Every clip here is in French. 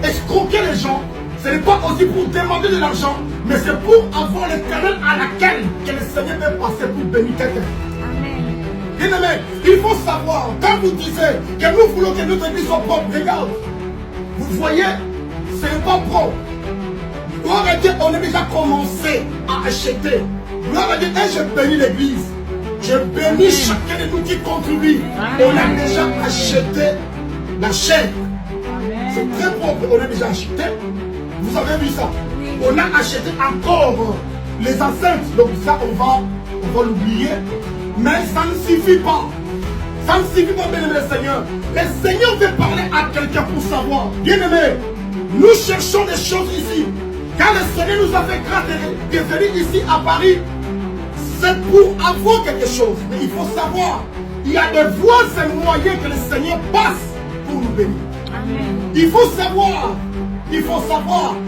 escroquer les gens. Ce n'est pas aussi pour demander de l'argent, mais c'est pour avoir l'éternel à laquelle que le Seigneur veut passer pour bénir quelqu'un. Bien-aimé, il faut savoir, quand vous disiez que nous voulons que notre église soit propre, regarde, vous voyez, ce n'est pas propre. Gloire à Dieu, on a déjà commencé à acheter. Gloire à Dieu, et je bénis l'église. Je bénis chacun de nous qui contribue. On a déjà acheté la chair. C'est très propre, on a déjà acheté. Vous avez vu ça? On a acheté encore les enceintes. Donc ça, on va l'oublier. Mais ça ne suffit pas. Ça ne suffit pas, bien-aimé le Seigneur. Le Seigneur veut parler à quelqu'un pour savoir. Bien-aimé, nous cherchons des choses ici. Quand le Seigneur nous a fait grâce de venir ici à Paris, c'est pour avoir quelque chose. Mais il faut savoir, il y a des voies et moyens que le Seigneur passe pour nous bénir. Amen. Il faut savoir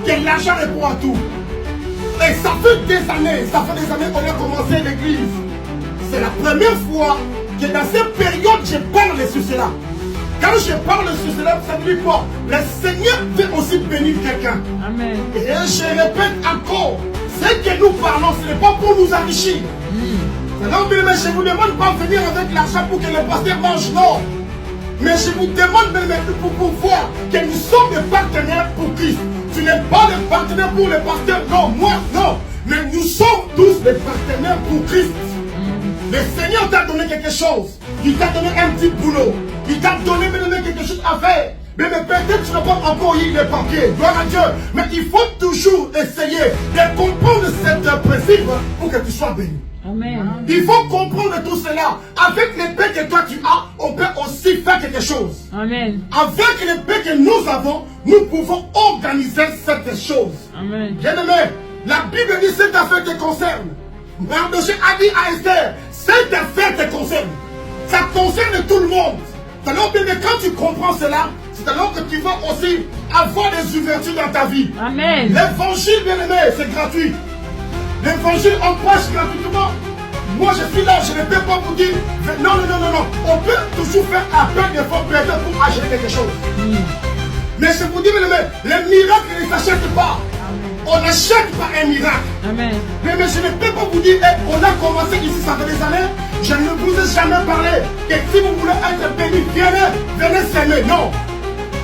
que l'argent répond à tout. Et ça fait des années qu'on a commencé l'église. C'est la première fois que dans cette période, je parle sur cela. Quand je parle sur cela, ça veut dire quoi? Le Seigneur veut aussi bénir quelqu'un. Amen. Et je répète encore, ce que nous parlons, ce n'est pas pour nous enrichir. Alors, mais je ne vous demande pas de venir avec l'argent pour que le pasteur mange, non. Mais je vous demande pour voir que nous sommes des partenaires pour Christ. Tu n'es pas le partenaire pour le pasteur, non, moi, non. Mais nous sommes tous des partenaires pour Christ. Le Seigneur t'a donné quelque chose. Il t'a donné un petit boulot. Il t'a donné quelque chose à faire. Mais peut-être tu n'as pas encore eu les papiers. Gloire à Dieu. Mais il faut toujours essayer de comprendre cette principe pour que tu sois béni. Amen. Il faut comprendre tout cela. Avec les paix que toi tu as, on peut aussi faire quelque chose. Amen. Avec les paix que nous avons, nous pouvons organiser cette chose. Amen. Bien-aimé, la Bible dit cette affaire te concerne. Mardochée a dit à Esther, cette affaire te concerne. Ça concerne tout le monde. Alors, bien, quand tu comprends cela, c'est alors que tu vas aussi avoir des ouvertures dans ta vie. Amen. L'évangile, bien aimé, c'est gratuit. L'évangile, on prêche gratuitement. Moi, je suis là, je ne peux pas vous dire, non. On peut toujours faire appel d'effort peut-être pour acheter quelque chose. Mais je vous dis, bien aimé, les miracles ne s'achètent pas. On n'achète pas un miracle. Amen. Mais je ne peux pas vous dire, on a commencé ici, ça fait des années. Je ne vous ai jamais parlé que si vous voulez être béni, venez s'aimer. Non.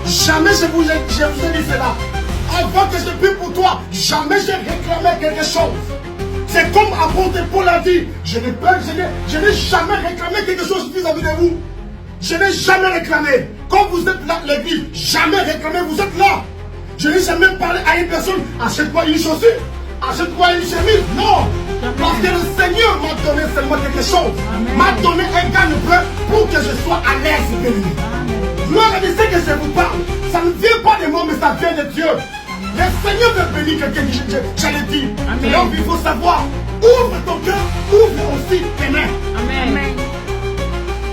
Jamais je vous ai dit cela. Avant que je prie pour toi, jamais j'ai réclamé quelque chose. C'est comme apôtre Paul a dit, je n'ai jamais réclamé quelque chose vis-à-vis de vous. Je n'ai jamais réclamé. Quand vous êtes là, l'église, jamais réclamé, vous êtes là. Je n'ai jamais parlé à une personne, achète-moi une chaussure, achète-moi une chemise. Non. Parce que le Seigneur m'a donné seulement quelque chose. M'a donné un gagne-pain pour que je sois à l'aise béni. Gloire à Dieu, ce que je vous parle, ça ne vient pas de moi, mais ça vient de Dieu. Le Seigneur veut bénir quelqu'un, j'allais dire. Donc il faut savoir, ouvre ton cœur, ouvre aussi tes mains. Amen.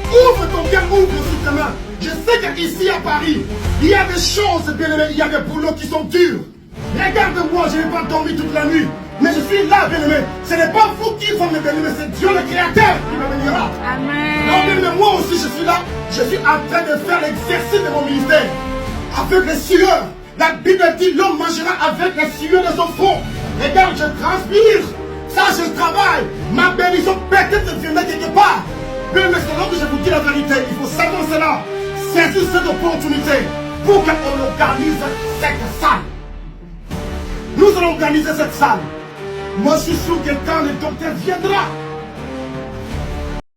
Ouvre ton cœur, ouvre aussi tes mains. Je sais qu'ici à Paris, il y a des choses, bien aimé, il y a des boulots qui sont durs. Regarde-moi, je n'ai pas dormi toute la nuit. Mais je suis là, bien aimé. Ce n'est pas vous qui vont me bénir, mais c'est Dieu le Créateur qui me bénira. Amen. Non, bien aimé, moi aussi je suis là. Je suis en train de faire l'exercice de mon ministère. Avec les sueurs. La Bible dit, l'homme mangera avec les sueurs de son front. Regarde, je transpire. Ça, je travaille. Ma bénédiction peut-être viendra quelque part. Mais c'est là que je vous dis la vérité. Il faut savoir cela. Saisir cette opportunité pour qu'on organise cette salle. Nous allons organiser cette salle. Moi, je suis sûr que quand le docteur viendra,